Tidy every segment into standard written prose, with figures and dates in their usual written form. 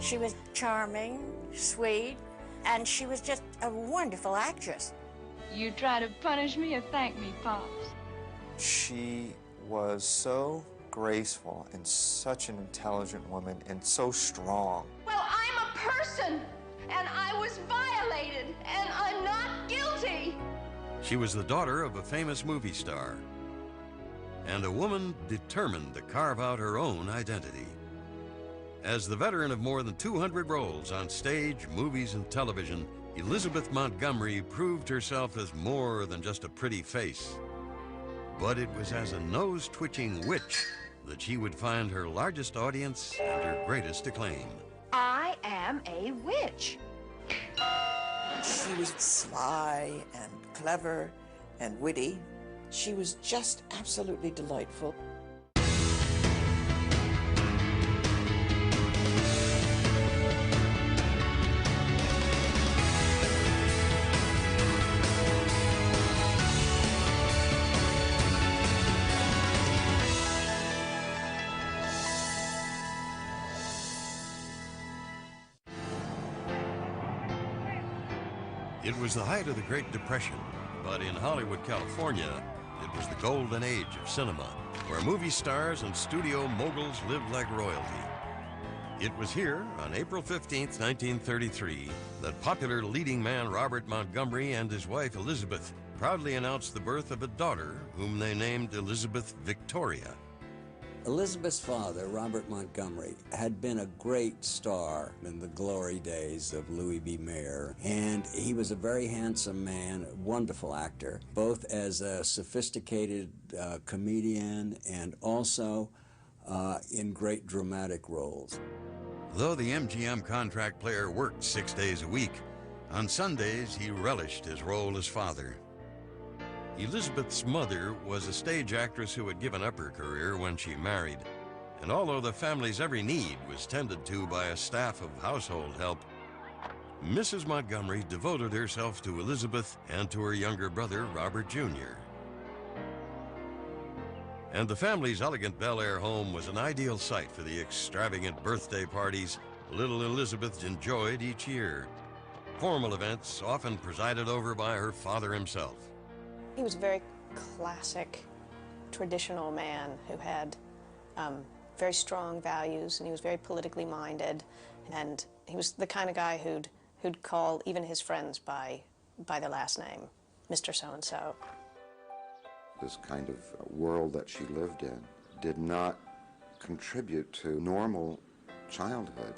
She was charming, sweet, and she was just a wonderful actress. You try to punish me or thank me, Pops? She was so graceful and such an intelligent woman and so strong. Well, I'm a person, and I was violated, and I'm not guilty. She was the daughter of a famous movie star and a woman determined to carve out her own identity. As the veteran of more than 200 roles on stage, movies, and television, Elizabeth Montgomery proved herself as more than just a pretty face. But it was as a nose-twitching witch that she would find her largest audience and her greatest acclaim. I am a witch. She was sly and clever and witty. She was just absolutely delightful. It was the height of the Great Depression, but in Hollywood, California, it was the golden age of cinema, where movie stars and studio moguls lived like royalty. It was here, on April 15th, 1933, that popular leading man Robert Montgomery and his wife Elizabeth proudly announced the birth of a daughter whom they named Elizabeth Victoria. Elizabeth's father, Robert Montgomery, had been a great star in the glory days of Louis B. Mayer, and he was a very handsome man, a wonderful actor, both as a sophisticated comedian and also in great dramatic roles. Though the MGM contract player worked 6 days a week, on Sundays he relished his role as father. Elizabeth's mother was a stage actress who had given up her career when she married, and although the family's every need was tended to by a staff of household help, Mrs. Montgomery devoted herself to Elizabeth and to her younger brother, Robert Jr. And the family's elegant Bel Air home was an ideal site for the extravagant birthday parties little Elizabeth enjoyed each year. Formal events often presided over by her father himself. He was a very classic, traditional man who had very strong values, and he was very politically minded, and he was the kind of guy who'd call even his friends by their last name, Mr. So-and-so. This kind of world that she lived in did not contribute to normal childhood.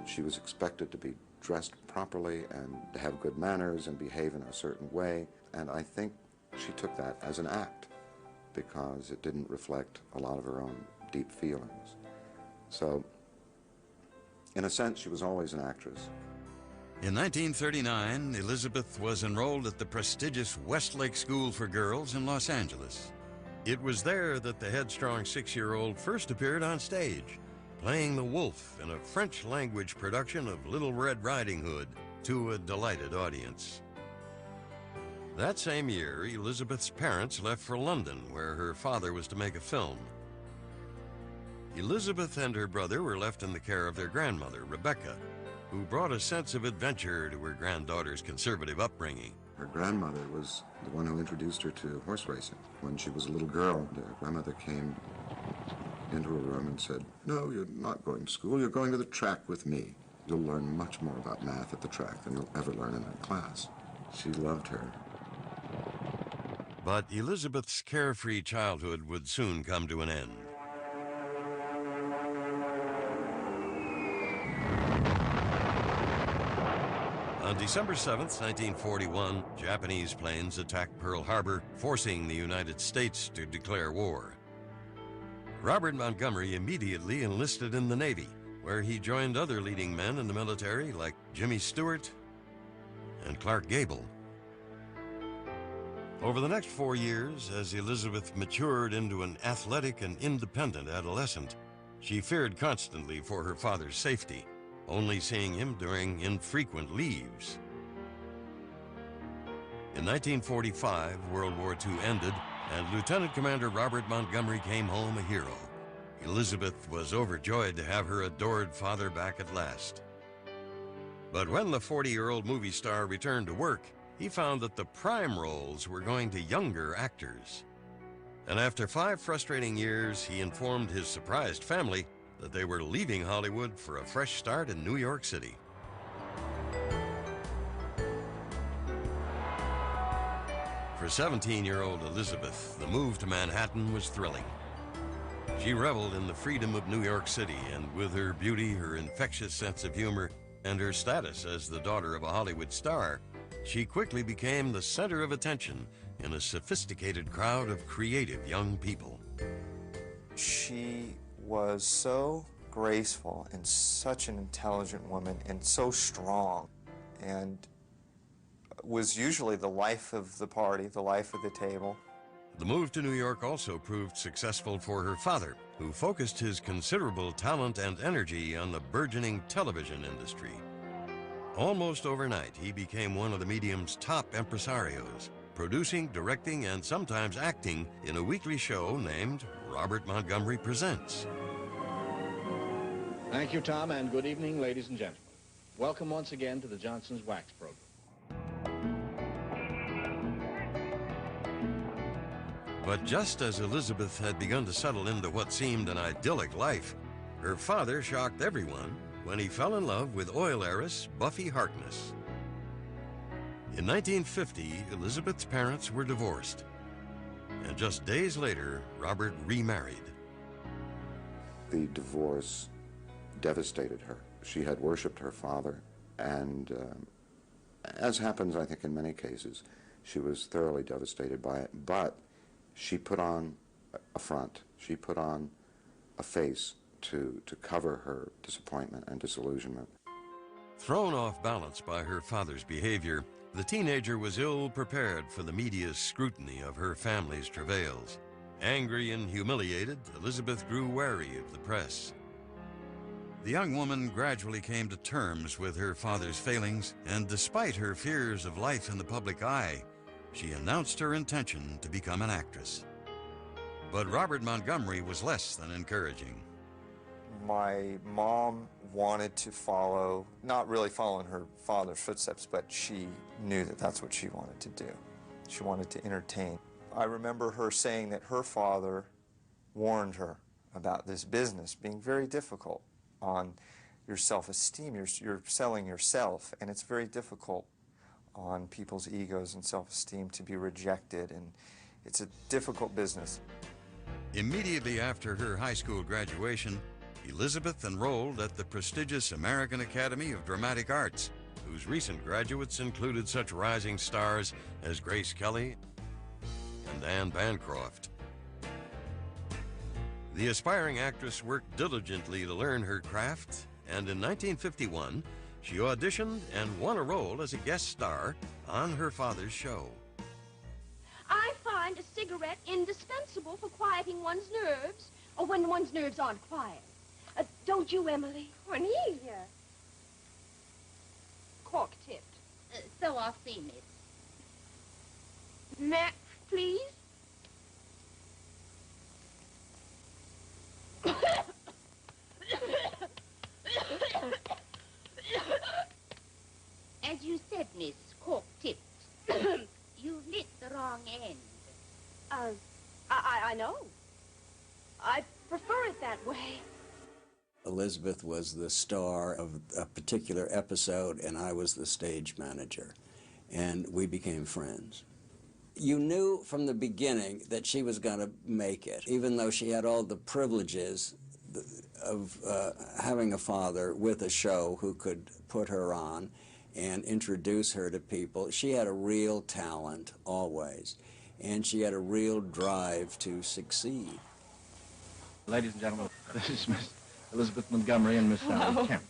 She was expected to be dressed properly and to have good manners and behave in a certain way, and I think she took that as an act because it didn't reflect a lot of her own deep feelings. So, in a sense, she was always an actress. In 1939, Elizabeth was enrolled at the prestigious Westlake School for Girls in Los Angeles. It was there that the headstrong 6-year-old first appeared on stage, playing the wolf in a French-language production of Little Red Riding Hood to a delighted audience. That same year, Elizabeth's parents left for London, where her father was to make a film. Elizabeth and her brother were left in the care of their grandmother, Rebecca, who brought a sense of adventure to her granddaughter's conservative upbringing. Her grandmother was the one who introduced her to horse racing. When she was a little girl, her grandmother came into her room and said, "No, you're not going to school, you're going to the track with me. You'll learn much more about math at the track than you'll ever learn in that class." She loved her. But Elizabeth's carefree childhood would soon come to an end. On December 7th, 1941, Japanese planes attacked Pearl Harbor, forcing the United States to declare war. Robert Montgomery immediately enlisted in the Navy, where he joined other leading men in the military like Jimmy Stewart and Clark Gable. Over the next 4 years, as Elizabeth matured into an athletic and independent adolescent, she feared constantly for her father's safety, only seeing him during infrequent leaves. In 1945, World War II ended, and Lieutenant Commander Robert Montgomery came home a hero. Elizabeth was overjoyed to have her adored father back at last. But when the 40-year-old movie star returned to work, he found that the prime roles were going to younger actors. And after 5 frustrating years, he informed his surprised family that they were leaving Hollywood for a fresh start in New York City. For 17-year-old Elizabeth, the move to Manhattan was thrilling. She reveled in the freedom of New York City, and with her beauty, her infectious sense of humor, and her status as the daughter of a Hollywood star, she quickly became the center of attention in a sophisticated crowd of creative young people. She was so graceful and such an intelligent woman and so strong, and was usually the life of the party, the life of the table. The move to New York also proved successful for her father, who focused his considerable talent and energy on the burgeoning television industry. Almost overnight, he became one of the medium's top impresarios, producing, directing, and sometimes acting in a weekly show named Robert Montgomery Presents. Thank you, Tom, and good evening, ladies and gentlemen. Welcome once again to the Johnson's Wax program. But just as Elizabeth had begun to settle into what seemed an idyllic life, her father shocked everyone when he fell in love with oil heiress Buffy Harkness. In 1950, Elizabeth's parents were divorced, and just days later, Robert remarried. The divorce devastated her. She had worshipped her father, and as happens, I think, in many cases, she was thoroughly devastated by it, but she put on a front. She put on a face to cover her disappointment and disillusionment. Thrown off balance by her father's behavior, the teenager was ill-prepared for the media's scrutiny of her family's travails. Angry and humiliated, Elizabeth grew wary of the press. The young woman gradually came to terms with her father's failings, and despite her fears of life in the public eye, she announced her intention to become an actress. But Robert Montgomery was less than encouraging. My mom wanted to follow, not really follow in her father's footsteps, but she knew that that's what she wanted to do. She wanted to entertain. I remember her saying that her father warned her about this business being very difficult on your self-esteem. You're selling yourself, and it's very difficult on people's egos and self-esteem to be rejected, and it's a difficult business. Immediately after her high school graduation, Elizabeth enrolled at the prestigious American Academy of Dramatic Arts, whose recent graduates included such rising stars as Grace Kelly and Anne Bancroft. The aspiring actress worked diligently to learn her craft, and in 1951, she auditioned and won a role as a guest star on her father's show. I find a cigarette indispensable for quieting one's nerves, or when one's nerves aren't quiet. Don't you, Emily? Cornelia. Cork-tipped. So I've seen it. Matt, please. As you said, Miss, cork-tipped. You lit the wrong end. I know. I prefer it that way. Elizabeth was the star of a particular episode, and I was the stage manager, and we became friends. You knew from the beginning that she was going to make it, even though she had all the privileges of having a father with a show who could put her on and introduce her to people. She had a real talent, always, and she had a real drive to succeed. Ladies and gentlemen, this is Miss Elizabeth Montgomery and Miss Sally Kemp.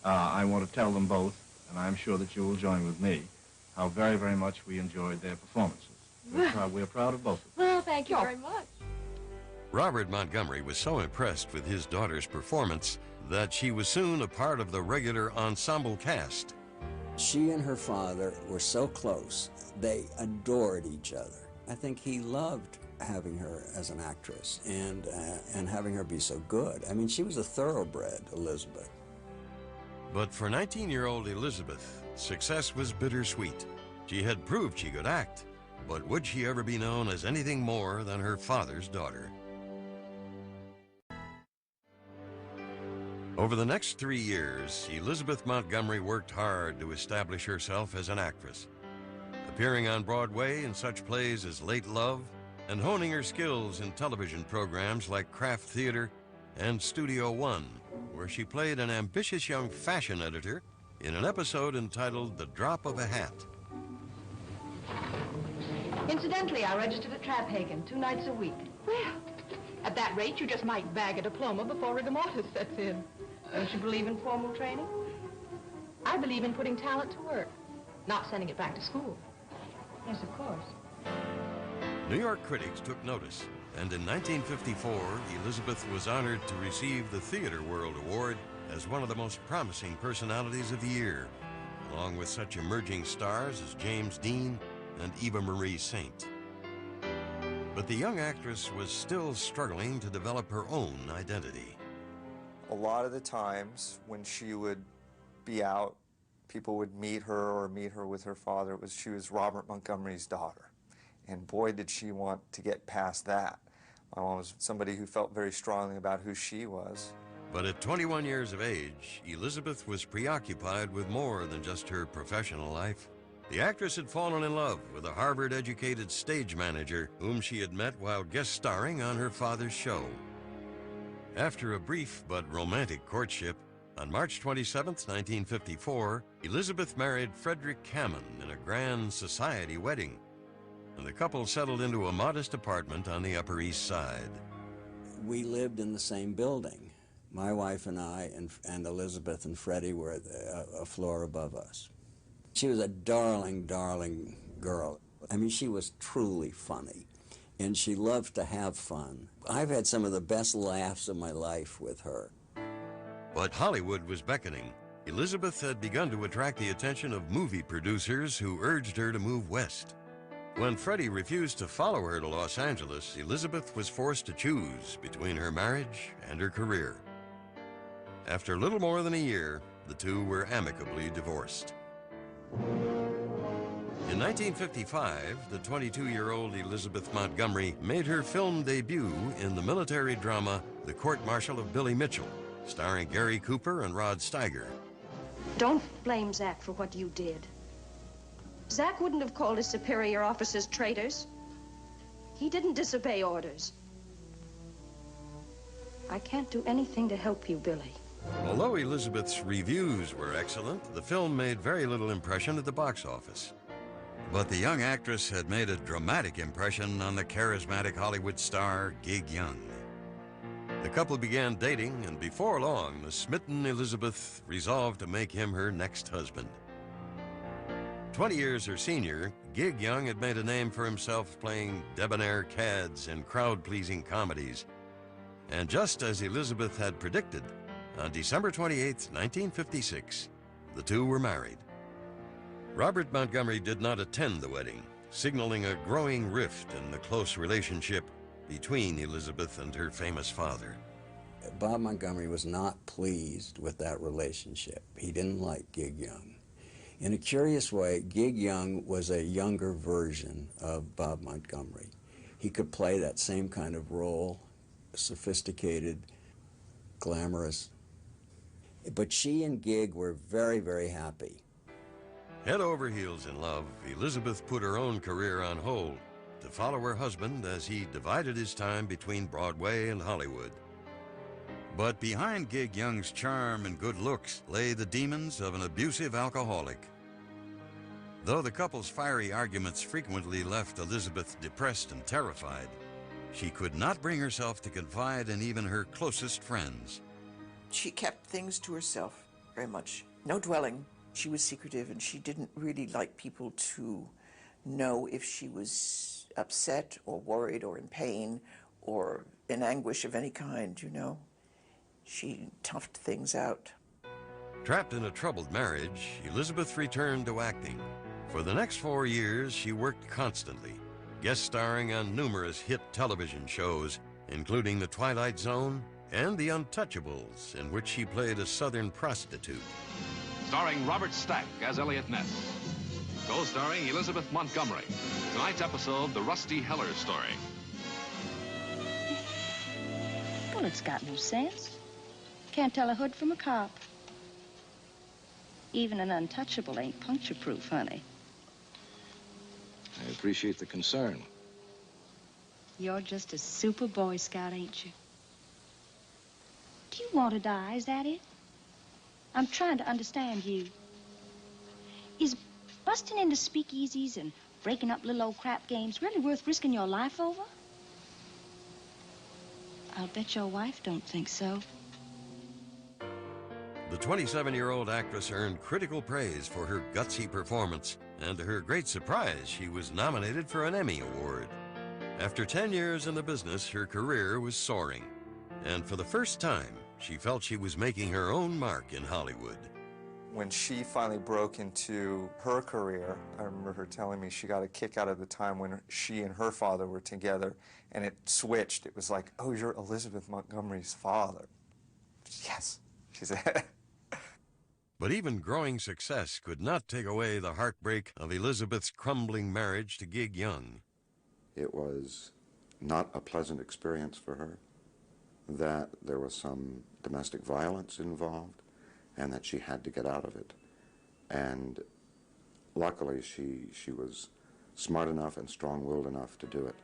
I want to tell them both, and I'm sure that you will join with me, how very, very much we enjoyed their performances. We're proud of both of them. Well, thank you very much. Robert Montgomery was so impressed with his daughter's performance that she was soon a part of the regular ensemble cast. She and her father were so close. They adored each other. I think he loved having her as an actress and having her be so good. I mean, she was a thoroughbred, Elizabeth. But for 19-year-old Elizabeth, success was bittersweet. She had proved she could act, but would she ever be known as anything more than her father's daughter? Over the next 3 years, Elizabeth Montgomery worked hard to establish herself as an actress, appearing on Broadway in such plays as Late Love and honing her skills in television programs like Kraft Theater and Studio One, where she played an ambitious young fashion editor in an episode entitled The Drop of a Hat. Incidentally, I registered at Traphagen 2 nights a week. Well, at that rate, you just might bag a diploma before rigor mortis sets in. Don't you believe in formal training? I believe in putting talent to work, not sending it back to school. Yes, of course. New York critics took notice, and in 1954, Elizabeth was honored to receive the Theater World Award as one of the most promising personalities of the year, along with such emerging stars as James Dean and Eva Marie Saint. But the young actress was still struggling to develop her own identity. A lot of the times when she would be out, people would meet her or meet her with her father. She was Robert Montgomery's daughter. And boy, did she want to get past that. My mom was somebody who felt very strongly about who she was. But at 21 years of age, Elizabeth was preoccupied with more than just her professional life. The actress had fallen in love with a Harvard-educated stage manager whom she had met while guest starring on her father's show. After a brief but romantic courtship, on March 27, 1954, Elizabeth married Frederick Cammon in a grand society wedding, and the couple settled into a modest apartment on the Upper East Side. We lived in the same building. My wife and I and Elizabeth and Freddie were a floor above us. She was a darling, darling girl. I mean, she was truly funny, and she loved to have fun. I've had some of the best laughs of my life with her. But Hollywood was beckoning. Elizabeth had begun to attract the attention of movie producers who urged her to move west. When Freddie refused to follow her to Los Angeles, Elizabeth was forced to choose between her marriage and her career. After little more than a year, the two were amicably divorced. In 1955, the 22-year-old Elizabeth Montgomery made her film debut in the military drama The Court-Martial of Billy Mitchell, starring Gary Cooper and Rod Steiger. Don't blame Zach for what you did. Zach wouldn't have called his superior officers traitors. He didn't disobey orders. I can't do anything to help you, Billy. Although Elizabeth's reviews were excellent, the film made very little impression at the box office. But the young actress had made a dramatic impression on the charismatic Hollywood star Gig Young. The couple began dating, and before long, the smitten Elizabeth resolved to make him her next husband. 20 years her senior, Gig Young had made a name for himself playing debonair cads in crowd-pleasing comedies. And just as Elizabeth had predicted, on December 28, 1956, the two were married. Robert Montgomery did not attend the wedding, signaling a growing rift in the close relationship between Elizabeth and her famous father. Bob Montgomery was not pleased with that relationship. He didn't like Gig Young. In a curious way, Gig Young was a younger version of Bob Montgomery. He could play that same kind of role, sophisticated, glamorous. But she and Gig were very, very happy. Head over heels in love, Elizabeth put her own career on hold to follow her husband as he divided his time between Broadway and Hollywood. But behind Gig Young's charm and good looks lay the demons of an abusive alcoholic. Though the couple's fiery arguments frequently left Elizabeth depressed and terrified, she could not bring herself to confide in even her closest friends. She kept things to herself very much. No dwelling. She was secretive, and she didn't really like people to know if she was upset or worried or in pain or in anguish of any kind, you know. She toughed things out. Trapped in a troubled marriage, Elizabeth returned to acting. For the next 4 years, she worked constantly, guest starring on numerous hit television shows, including The Twilight Zone and The Untouchables, in which she played a Southern prostitute. Starring Robert Stack as Elliot Ness. Co-starring Elizabeth Montgomery. Tonight's episode, The Rusty Heller Story. Well, it's got no sense. Can't tell a hood from a cop. Even an untouchable ain't puncture-proof, honey. I appreciate the concern. You're just a super Boy Scout, ain't you? Do you want to die, is that it? I'm trying to understand you. Is busting into speakeasies and breaking up little old crap games really worth risking your life over? I'll bet your wife don't think so. The 27-year-old actress earned critical praise for her gutsy performance, and to her great surprise, she was nominated for an Emmy Award. After 10 years in the business, her career was soaring, and for the first time, she felt she was making her own mark in Hollywood. When she finally broke into her career, I remember her telling me she got a kick out of the time when she and her father were together, and it switched. It was like, oh, you're Elizabeth Montgomery's father. Yes, she said. But even growing success could not take away the heartbreak of Elizabeth's crumbling marriage to Gig Young. It was not a pleasant experience for her, that there was some domestic violence involved, and that she had to get out of it. And luckily, she was smart enough and strong-willed enough to do it.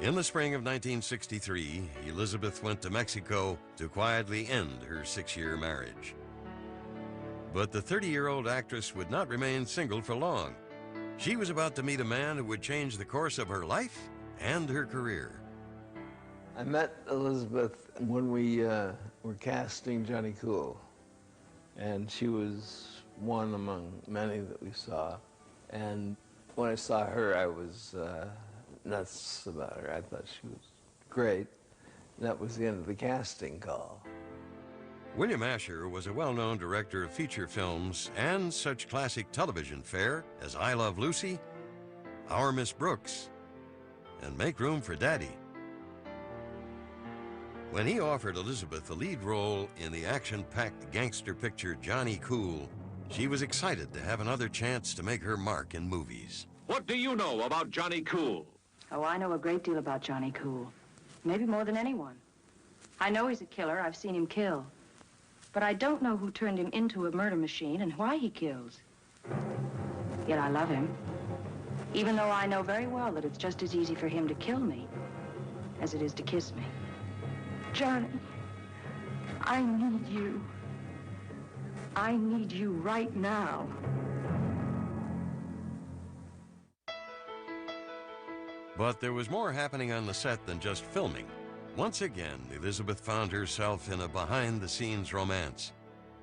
In the spring of 1963, Elizabeth went to Mexico to quietly end her 6-year marriage. But the 30-year-old actress would not remain single for long. She was about to meet a man who would change the course of her life and her career. I met Elizabeth when we were casting Johnny Cool, and she was one among many that we saw. And when I saw her, I was nuts about her. I thought she was great. And that was the end of the casting call. William Asher was a well-known director of feature films and such classic television fare as I Love Lucy, Our Miss Brooks, and Make Room for Daddy. When he offered Elizabeth the lead role in the action-packed gangster picture Johnny Cool, she was excited to have another chance to make her mark in movies. What do you know about Johnny Cool? Oh, I know a great deal about Johnny Cool. Maybe more than anyone. I know he's a killer. I've seen him kill. But I don't know who turned him into a murder machine and why he kills. Yet I love him. Even though I know very well that it's just as easy for him to kill me as it is to kiss me. Johnny, I need you. I need you right now. But there was more happening on the set than just filming. Once again, Elizabeth found herself in a behind-the-scenes romance,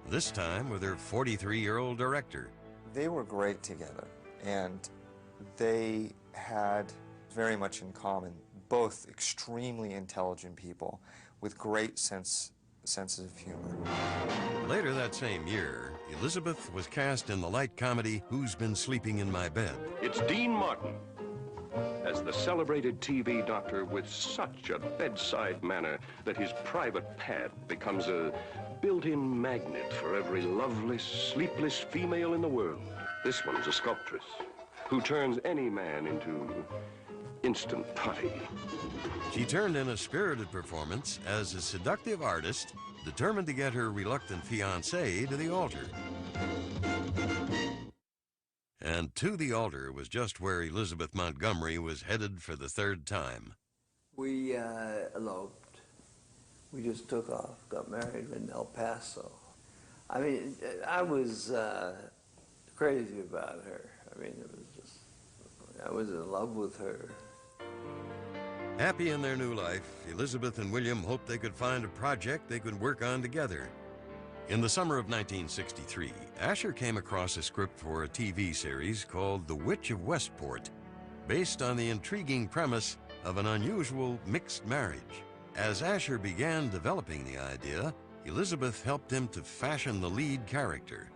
this time with her 43-year-old director. They were great together, and they had very much in common. Both extremely intelligent people with great senses of humor. Later that same year, Elizabeth was cast in the light comedy Who's Been Sleeping in My Bed? It's Dean Martin as the celebrated TV doctor with such a bedside manner that his private pad becomes a built-in magnet for every loveless, sleepless female in the world. This one's a sculptress who turns any man into instant putty. She turned in a spirited performance as a seductive artist determined to get her reluctant fiancé to the altar. And to the altar was just where Elizabeth Montgomery was headed for the third time. We eloped. We just took off, got married in El Paso. I mean, I was crazy about her. I mean, it was just, I was in love with her. Happy in their new life, Elizabeth and William hoped they could find a project they could work on together. In the summer of 1963, Asher came across a script for a TV series called The Witch of Westport, based on the intriguing premise of an unusual mixed marriage. As Asher began developing the idea, Elizabeth helped him to fashion the lead character.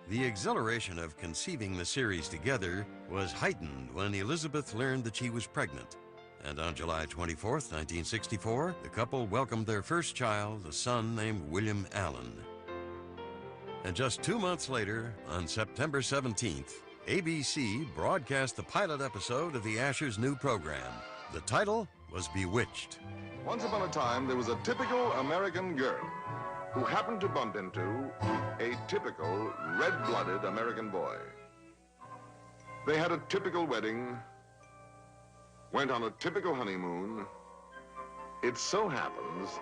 The exhilaration of conceiving the series together was heightened when Elizabeth learned that she was pregnant. And on July 24th, 1964, the couple welcomed their first child, a son named William Allen. And just 2 months later, on September 17th, ABC broadcast the pilot episode of the Ashers' new program. The title was Bewitched. Once upon a time, there was a typical American girl who happened to bump into a typical red-blooded American boy. They had a typical wedding, went on a typical honeymoon. It so happens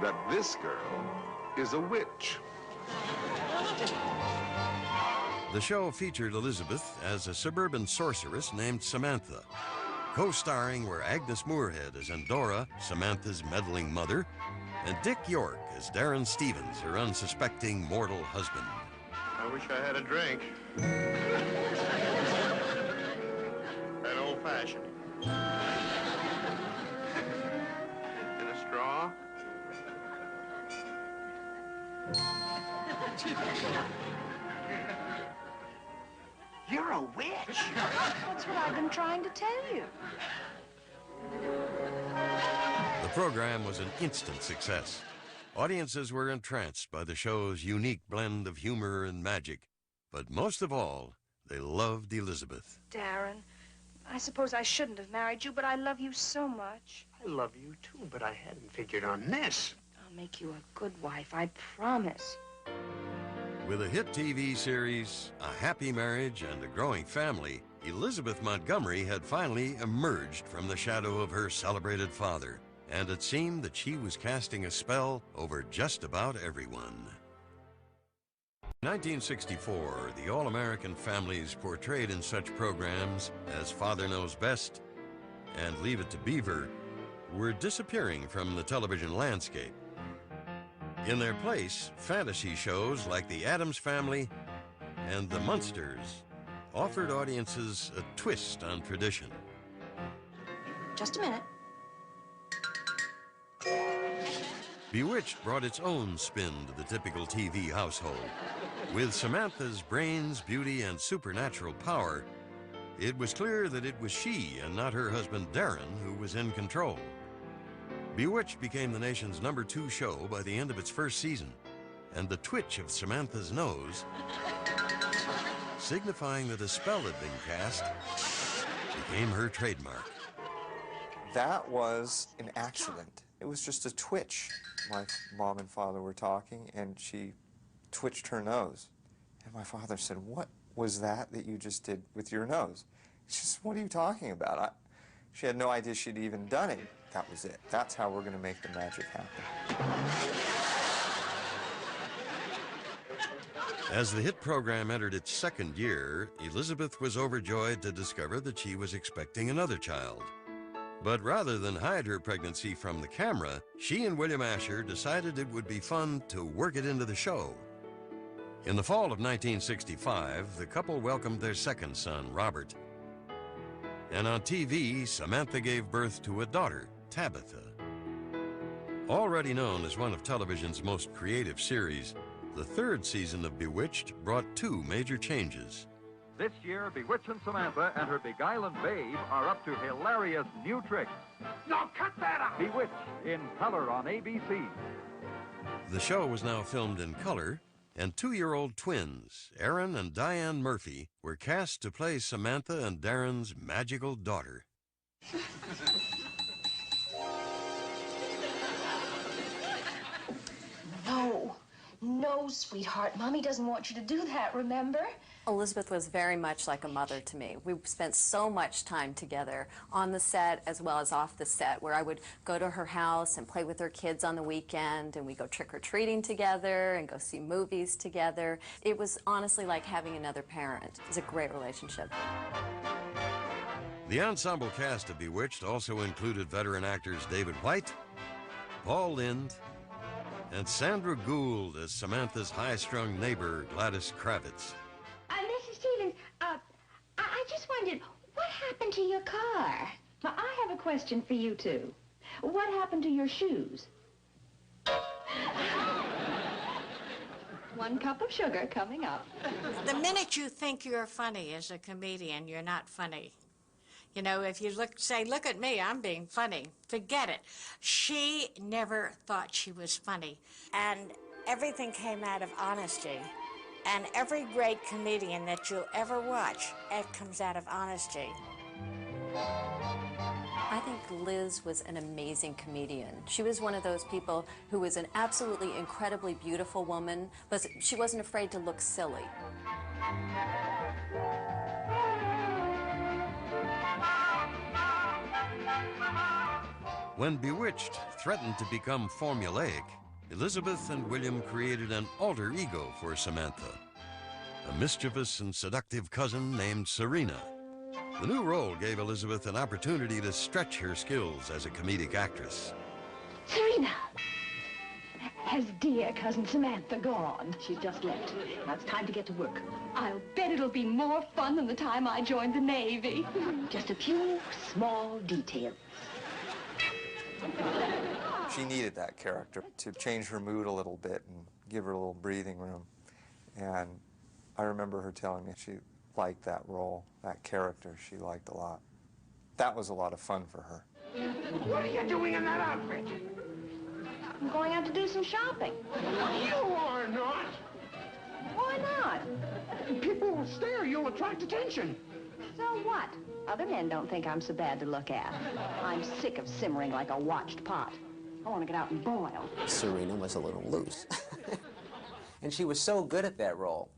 that this girl is a witch. The show featured Elizabeth as a suburban sorceress named Samantha. Co-starring were Agnes Moorehead as Endora, Samantha's meddling mother, and Dick York as Darren Stevens, her unsuspecting mortal husband. I wish I had a drink. An old-fashioned. And a straw? You're a witch. That's what I've been trying to tell you. The program was an instant success. Audiences were entranced by the show's unique blend of humor and magic. But most of all, they loved Elizabeth. Darren, I suppose I shouldn't have married you, but I love you so much. I love you too, but I hadn't figured on this. I'll make you a good wife, I promise. With a hit TV series, a happy marriage, and a growing family, Elizabeth Montgomery had finally emerged from the shadow of her celebrated father, and it seemed that she was casting a spell over just about everyone. In 1964, the all-American families portrayed in such programs as Father Knows Best and Leave It to Beaver were disappearing from the television landscape. In their place, fantasy shows like The Addams Family and The Munsters offered audiences a twist on tradition. Just a minute. Bewitched brought its own spin to the typical TV household. With Samantha's brains, beauty, and supernatural power, it was clear that it was she and not her husband Darren who was in control. Bewitched became the nation's #2 show by the end of its first season, and the twitch of Samantha's nose, signifying that a spell had been cast, became her trademark. That was an accident. It was just a twitch. My mom and father were talking, and she twitched her nose. And my father said, "What was that you just did with your nose?" She said, "What are you talking about?" She had no idea she'd even done it. That was it. That's how we're going to make the magic happen. As the hit program entered its second year, Elizabeth was overjoyed to discover that she was expecting another child. But rather than hide her pregnancy from the camera, she and William Asher decided it would be fun to work it into the show. In the fall of 1965, the couple welcomed their second son, Robert. And on TV, Samantha gave birth to a daughter, Tabitha. Already known as one of television's most creative series, the third season of Bewitched brought 2 major changes. This year, Bewitching Samantha and her beguiling babe are up to hilarious new tricks. No, cut that out! Bewitched in color on ABC. The show was now filmed in color, and 2-year-old twins, Aaron and Diane Murphy, were cast to play Samantha and Darren's magical daughter. No, sweetheart. Mommy doesn't want you to do that, remember? Elizabeth was very much like a mother to me. We spent so much time together on the set as well as off the set, where I would go to her house and play with her kids on the weekend, and we'd go trick-or-treating together and go see movies together. It was honestly like having another parent. It was a great relationship. The ensemble cast of Bewitched also included veteran actors David White, Paul Lynde, and Sandra Gould as Samantha's high-strung neighbor, Gladys Kravitz. Mrs. Stevens, I just wondered, what happened to your car? Now, I have a question for you, too. What happened to your shoes? 1 cup of sugar coming up. The minute you think you're funny as a comedian, you're not funny. You know, if you say, look at me, I'm being funny, forget it. She never thought she was funny. And everything came out of honesty. And every great comedian that you'll ever watch, it comes out of honesty. I think Liz was an amazing comedian. She was one of those people who was an absolutely incredibly beautiful woman, but she wasn't afraid to look silly. When Bewitched threatened to become formulaic, Elizabeth and William created an alter ego for Samantha, a mischievous and seductive cousin named Serena. The new role gave Elizabeth an opportunity to stretch her skills as a comedic actress. Serena! Has dear cousin Samantha gone? She's just left. Now it's time to get to work. I'll bet it'll be more fun than the time I joined the Navy. Just a few small details. She needed that character to change her mood a little bit and give her a little breathing room. And I remember her telling me she liked that role, that character she liked a lot. That was a lot of fun for her. What are you doing in that outfit? I'm going out to do some shopping. You are not. Why not? People will stare. You'll attract attention. So what? Other men don't think I'm so bad to look at. I'm sick of simmering like a watched pot. I want to get out and boil. Serena was a little loose. And she was so good at that role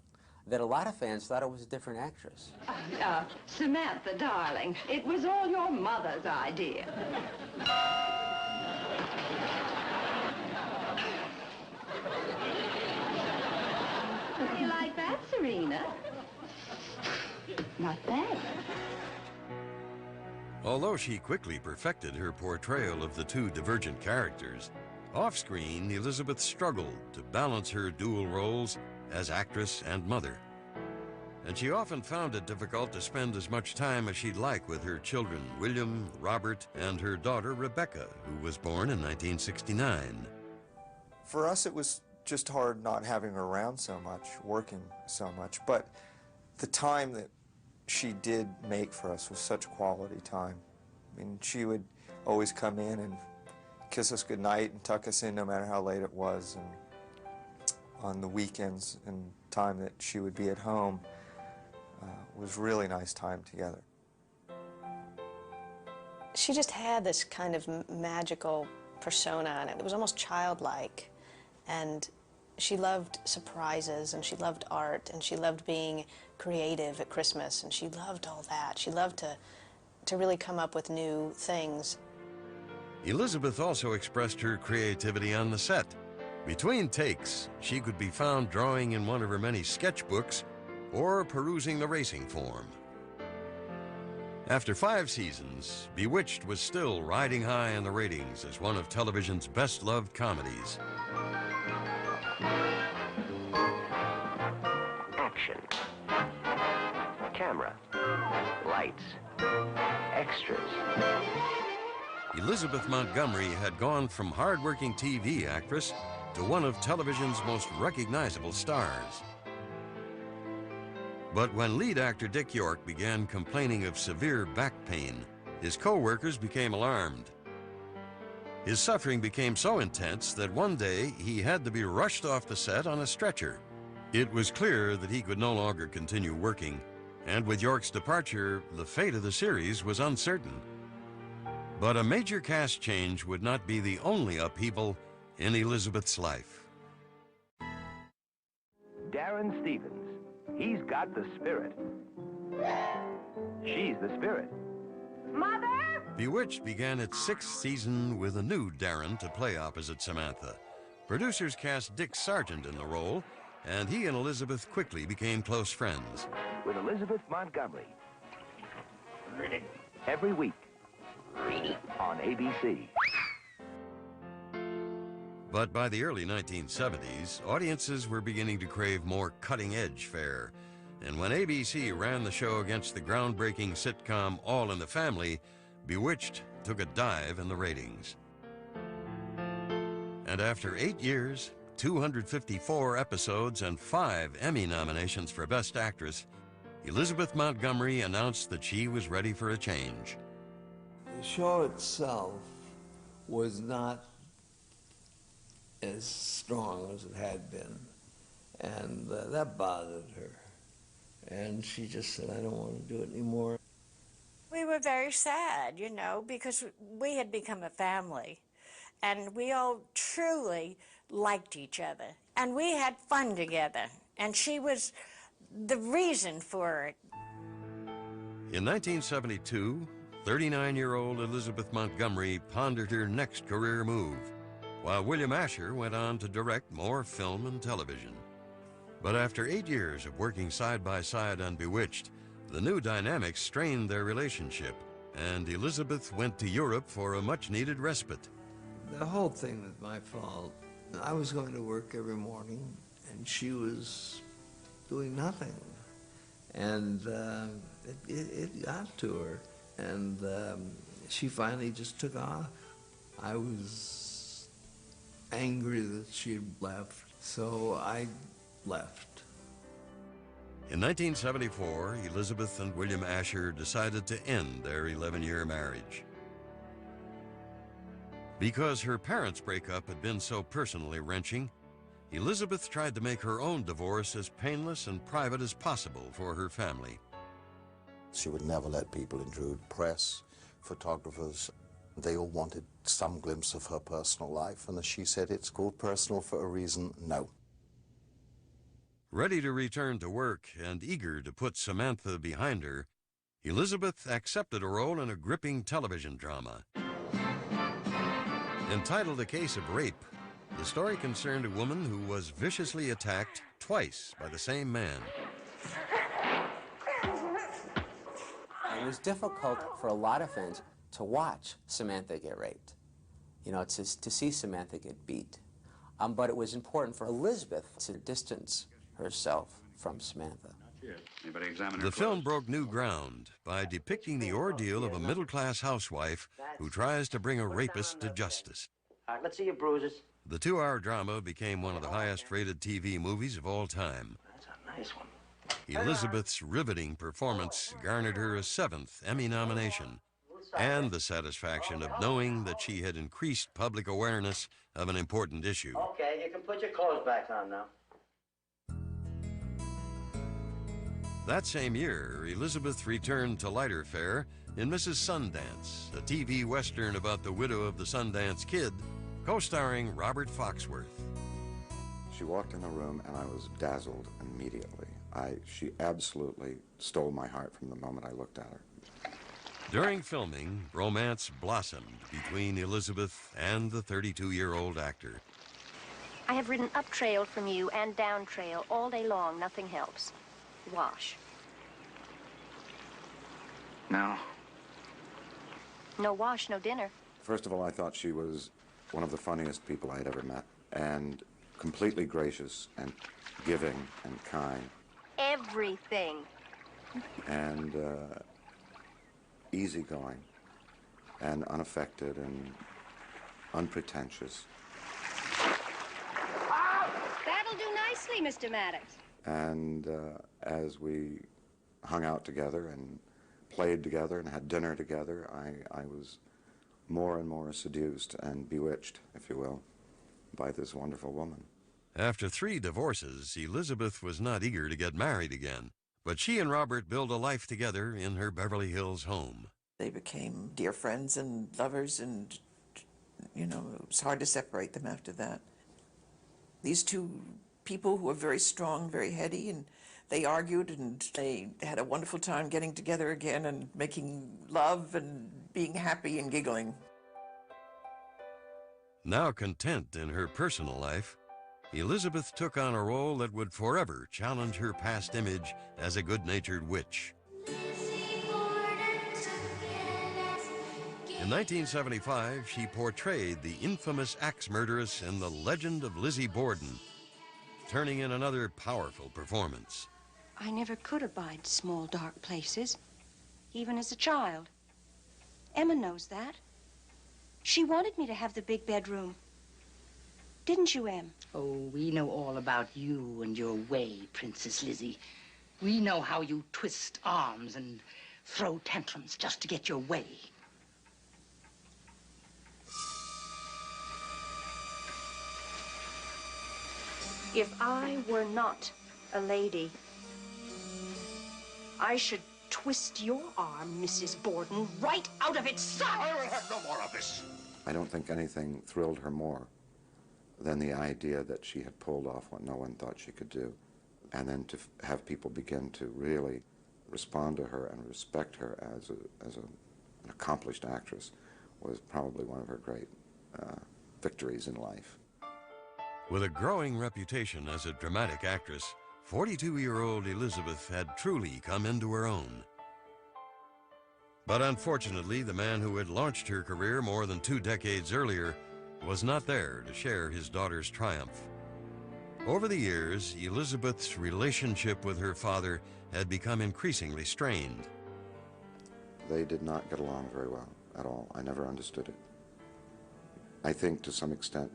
that a lot of fans thought it was a different actress. Samantha, darling, it was all your mother's idea. You like that, Serena? Not bad. Although she quickly perfected her portrayal of the two divergent characters, off-screen, Elizabeth struggled to balance her dual roles as actress and mother. And she often found it difficult to spend as much time as she'd like with her children, William, Robert, and her daughter, Rebecca, who was born in 1969. For us, it was just hard not having her around so much, working so much. But the time that she did make for us was such quality time. I mean, she would always come in and kiss us goodnight and tuck us in no matter how late it was. And on the weekends and time that she would be at home, was really nice time together. She just had this kind of magical persona, and it was almost childlike. And she loved surprises, and she loved art, and she loved being creative at Christmas, and she loved all that. She loved to really come up with new things. Elizabeth also expressed her creativity on the set. Between takes, she could be found drawing in one of her many sketchbooks or perusing the racing form. After 5 seasons, Bewitched was still riding high in the ratings as one of television's best-loved comedies. Action. Camera. Lights. Extras. Elizabeth Montgomery had gone from hard-working TV actress to one of television's most recognizable stars. But when lead actor Dick York began complaining of severe back pain, his co-workers became alarmed. His suffering became so intense that one day he had to be rushed off the set on a stretcher. It was clear that he could no longer continue working, and with York's departure, the fate of the series was uncertain. But a major cast change would not be the only upheaval in Elizabeth's life. Darren Stevens. He's got the spirit. She's the spirit. Mother? Bewitched began its 6th season with a new Darren to play opposite Samantha. Producers cast Dick Sargent in the role, and he and Elizabeth quickly became close friends. With Elizabeth Montgomery. Every week on ABC. But by the early 1970s, audiences were beginning to crave more cutting-edge fare. And when ABC ran the show against the groundbreaking sitcom All in the Family, Bewitched took a dive in the ratings. And after 8 years, 254 episodes and 5 Emmy nominations for Best Actress, Elizabeth Montgomery announced that she was ready for a change. The show itself was not as strong as it had been, and that bothered her. And she just said, I don't want to do it anymore. We were very sad, you know, because we had become a family, and we all truly liked each other, and we had fun together, and she was the reason for it. In 1972, 39-year-old Elizabeth Montgomery pondered her next career move, while William Asher went on to direct more film and television. But after 8 years of working side by side on Bewitched, the new dynamics strained their relationship, and Elizabeth went to Europe for a much-needed respite. The whole thing was my fault. I was going to work every morning, and she was doing nothing. And it got to her, and she finally just took off. I was angry that she had left, so I left. In 1974, Elizabeth and William Asher decided to end their 11-year marriage. Because her parents' breakup had been so personally wrenching, Elizabeth tried to make her own divorce as painless and private as possible for her family. She would never let people intrude, press, photographers. They all wanted some glimpse of her personal life, and as she said, it's called personal for a reason. No. Ready to return to work and eager to put Samantha behind her, Elizabeth accepted a role in a gripping television drama. Entitled A Case of Rape, the story concerned a woman who was viciously attacked twice by the same man. It was difficult for a lot of fans to watch Samantha get raped. You know, to see Samantha get beat. But it was important for Elizabeth to distance herself from Samantha. The film broke new ground by depicting the ordeal of a middle-class housewife who tries to bring a rapist to justice. All right, let's see your bruises. The 2-hour drama became one of the highest-rated TV movies of all time. That's a nice one. Elizabeth's riveting performance garnered her a 7th Emmy nomination, and the satisfaction of knowing that she had increased public awareness of an important issue. Okay, you can put your clothes back on now. That same year, Elizabeth returned to lighter fare in Mrs. Sundance, a TV western about the widow of the Sundance Kid, co-starring Robert Foxworth. She walked in the room, and I was dazzled immediately. She absolutely stole my heart from the moment I looked at her. During filming, romance blossomed between Elizabeth and the 32-year-old actor. I have ridden up trail from you and down trail all day long. Nothing helps. Wash. No. No wash, no dinner. First of all, I thought she was one of the funniest people I had ever met, and completely gracious and giving and kind. Everything. And easygoing and unaffected and unpretentious. That'll do nicely, Mr. Maddox. And as we hung out together and played together and had dinner together, I was more and more seduced and bewitched, if you will, by this wonderful woman. After 3 divorces, Elizabeth was not eager to get married again, but she and Robert built a life together in her Beverly Hills home. They became dear friends and lovers, and, you know, it was hard to separate them after that. These two people who were very strong, very heady, and they argued, and they had a wonderful time getting together again and making love and being happy and giggling. Now content in her personal life, Elizabeth took on a role that would forever challenge her past image as a good-natured witch. In 1975, she portrayed the infamous axe murderess in The Legend of Lizzie Borden, turning in another powerful performance. I never could abide small, dark places, even as a child. Emma knows that. She wanted me to have the big bedroom. Didn't you, Em? Oh, we know all about you and your way, Princess Lizzie. We know how you twist arms and throw tantrums just to get your way. If I were not a lady, I should twist your arm, Mrs. Borden, right out of its socket. I will have no more of this. I don't think anything thrilled her more than the idea that she had pulled off what no one thought she could do. And then to have people begin to really respond to her and respect her as an accomplished actress was probably one of her great victories in life. With a growing reputation as a dramatic actress, 42-year-old Elizabeth had truly come into her own. But unfortunately, the man who had launched her career more than 2 decades earlier was not there to share his daughter's triumph. Over the years, Elizabeth's relationship with her father had become increasingly strained. They did not get along very well at all. I never understood it. I think to some extent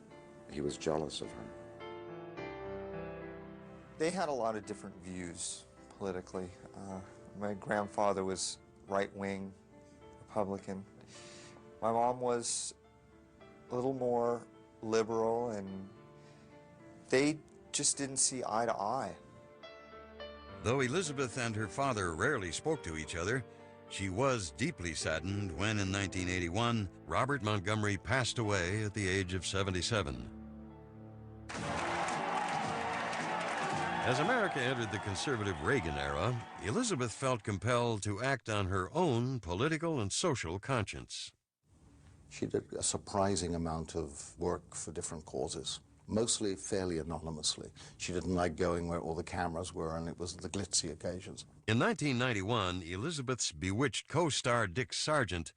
he was jealous of her. They had a lot of different views politically. My grandfather was right-wing Republican. My mom was a little more liberal, and they just didn't see eye to eye. Though Elizabeth and her father rarely spoke to each other, she was deeply saddened when, in 1981, Robert Montgomery passed away at the age of 77. As America entered the conservative Reagan era, Elizabeth felt compelled to act on her own political and social conscience. She did a surprising amount of work for different causes, mostly fairly anonymously. She didn't like going where all the cameras were, and it was the glitzy occasions. In 1991, Elizabeth's bewitched co-star Dick Sargent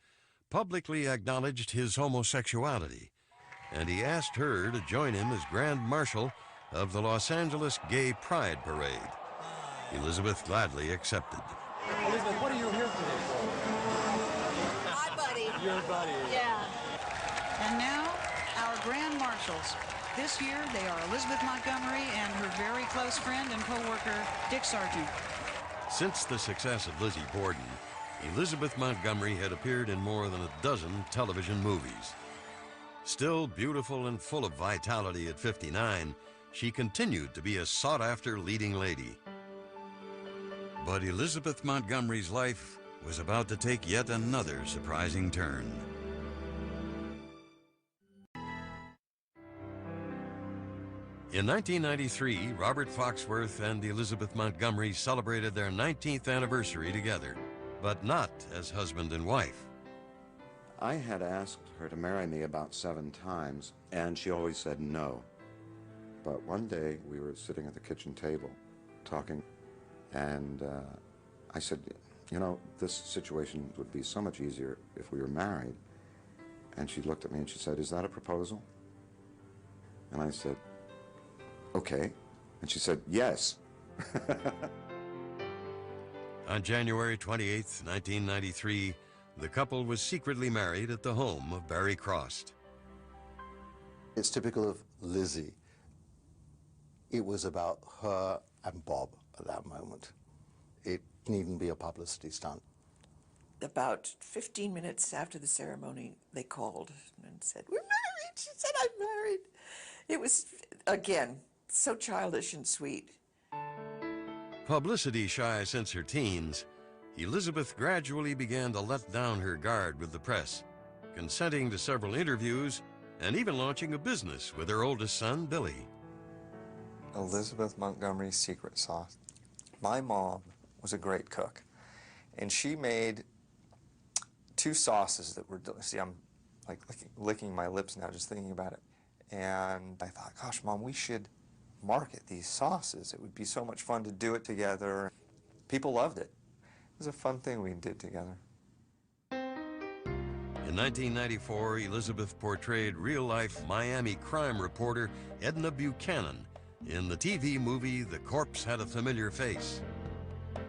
publicly acknowledged his homosexuality, and he asked her to join him as Grand Marshal of the Los Angeles Gay Pride Parade. Elizabeth gladly accepted. Elizabeth, what are you here today for? Hi, buddy. Your buddy. Yeah. And now, our Grand Marshals. This year, they are Elizabeth Montgomery and her very close friend and co-worker, Dick Sargent. Since the success of Lizzie Borden, Elizabeth Montgomery had appeared in more than a dozen television movies. Still beautiful and full of vitality at 59, she continued to be a sought-after leading lady. But Elizabeth Montgomery's life was about to take yet another surprising turn. In 1993, Robert Foxworth and Elizabeth Montgomery celebrated their 19th anniversary together, but not as husband and wife. I had asked her to marry me about 7 times, and she always said no. But one day we were sitting at the kitchen table talking, and I said, you know, this situation would be so much easier if we were married. And she looked at me and she said, is that a proposal? And I said, okay. And she said, yes. On January 28, 1993, the couple was secretly married at the home of Barry Crost. It's typical of Lizzie. It was about her and Bob at that moment. It needn't be a publicity stunt. About 15 minutes after the ceremony, they called and said, we're married. She said, I'm married. It was, again, so childish and sweet. Publicity shy since her teens, Elizabeth gradually began to let down her guard with the press, consenting to several interviews and even launching a business with her oldest son, Billy. Elizabeth Montgomery's secret sauce. My mom was a great cook, and she made 2 sauces that were delicious. See, I'm like licking my lips now just thinking about it. And I thought, gosh, Mom, we should market these sauces. It would be so much fun to do it together. People loved it. It was a fun thing we did together. In 1994, Elizabeth portrayed real-life Miami crime reporter Edna Buchanan in the TV movie The Corpse Had a Familiar Face.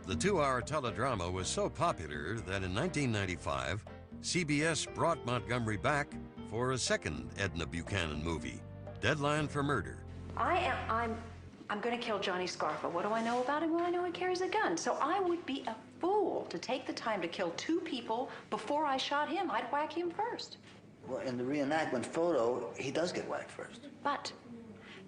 The 2-hour teledrama was so popular that in 1995, CBS brought Montgomery back for a second Edna Buchanan movie, deadline for murder. I'm going to kill Johnny Scarfa. What do I know about him? Well, I know he carries a gun. So I would be a fool to take the time to kill 2 people before I shot him. I'd whack him first. Well, in the reenactment photo, he does get whacked first. But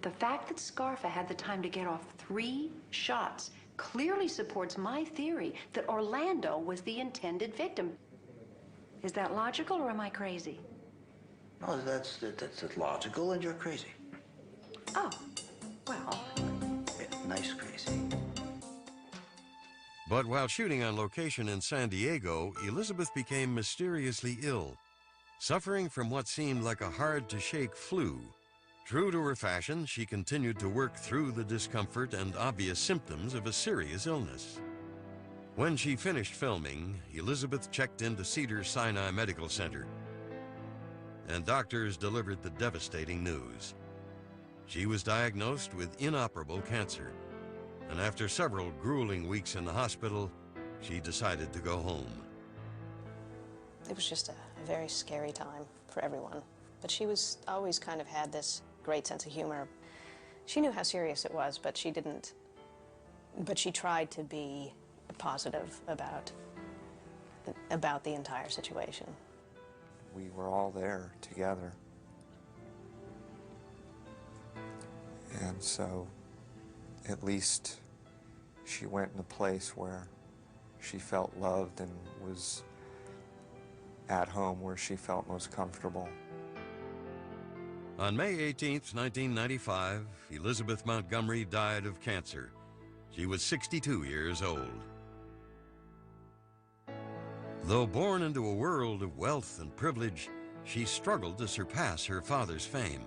the fact that Scarfa had the time to get off 3 shots clearly supports my theory that Orlando was the intended victim. Is that logical, or am I crazy? No, that's logical, and you're crazy. Oh, well. Yeah, nice crazy. But while shooting on location in San Diego, Elizabeth became mysteriously ill, suffering from what seemed like a hard-to-shake flu. True to her fashion, she continued to work through the discomfort and obvious symptoms of a serious illness. When she finished filming, Elizabeth checked into Cedars-Sinai Medical Center, and doctors delivered the devastating news. She was diagnosed with inoperable cancer, and after several grueling weeks in the hospital, she decided to go home. It was just a very scary time for everyone, but she was always kind of had this great sense of humor. She knew how serious it was, but she tried to be positive about the entire situation. We were all there together. And so, at least she went in a place where she felt loved and was at home, where she felt most comfortable. On May 18th, 1995, Elizabeth Montgomery died of cancer. She was 62 years old. Though born into a world of wealth and privilege, she struggled to surpass her father's fame.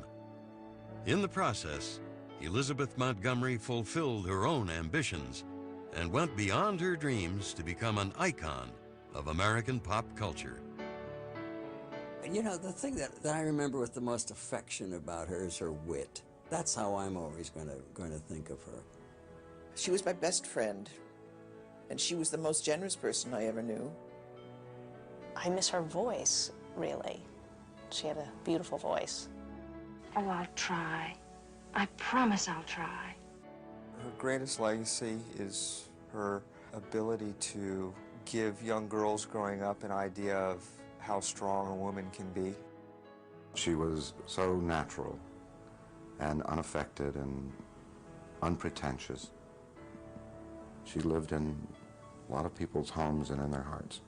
In the process, Elizabeth Montgomery fulfilled her own ambitions and went beyond her dreams to become an icon of American pop culture. You know, the thing that I remember with the most affection about her is her wit. That's how I'm always going to think of her. She was my best friend, and she was the most generous person I ever knew. I miss her voice, really. She had a beautiful voice. Oh, I'll try. I promise I'll try. Her greatest legacy is her ability to give young girls growing up an idea of how strong a woman can be. She was so natural and unaffected and unpretentious. She lived in a lot of people's homes and in their hearts.